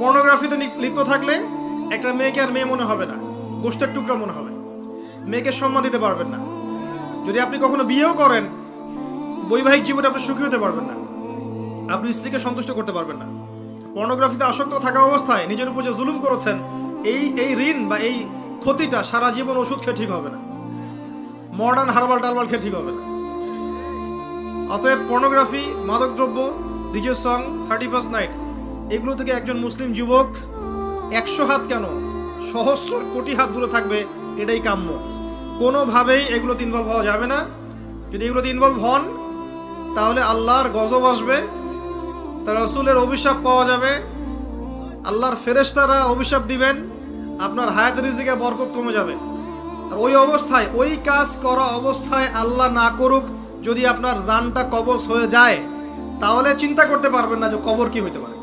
পর্নোগ্রাফিতে লিপ্ত থাকলে একটা মেয়েকে আর মেয়ে মনে হবে না, গোষ্ঠের টুকরা মনে হবে, মেয়েকে সম্মান দিতে পারবেন না। যদি আপনি কখনো বিয়েও করেন, বৈবাহিক জীবনে আপনি সুখী হতে পারবেন না, আপনি স্ত্রীকে সন্তুষ্ট করতে পারবেন না। পর্নোগ্রাফিতে আসক্ত থাকা অবস্থায় নিজের উপর যে জুলুম করেছেন, এই ঋণ বা এই ক্ষতিটা সারা জীবন ওষুধ খেয়ে ঠিক হবে না, মডার্ন হার্বাল টারবাল খেয়ে ঠিক হবে না। অতএব পর্নোগ্রাফি, মাদকদ্রব্য, ডিজে সং, 31st নাইট, এগুলো থেকে একজন মুসলিম যুবক 100 হাত কেন সহস্র কোটি হাত দূরে থাকবে, এটাই কাম্য। কোনোভাবেই এগুলোতে ইনভলভ হওয়া যাবে না। যদি এগুলোতে ইনভলভ হন তাহলে আল্লাহর গজব আসবে, তার রাসূলের অভিশাপ পাওয়া যাবে, আল্লাহর ফেরেশতারা অভিশাপ দিবেন, আপনার হায়াত রিজিকে বরকত কমে যাবে। আর ওই অবস্থায়, ওই কাজ করা অবস্থায়, আল্লাহ না করুক, যদি আপনার জানটা কবজ হয়ে যায়, তাহলে চিন্তা করতে পারবেন না যে কবর কি হইতে পারে।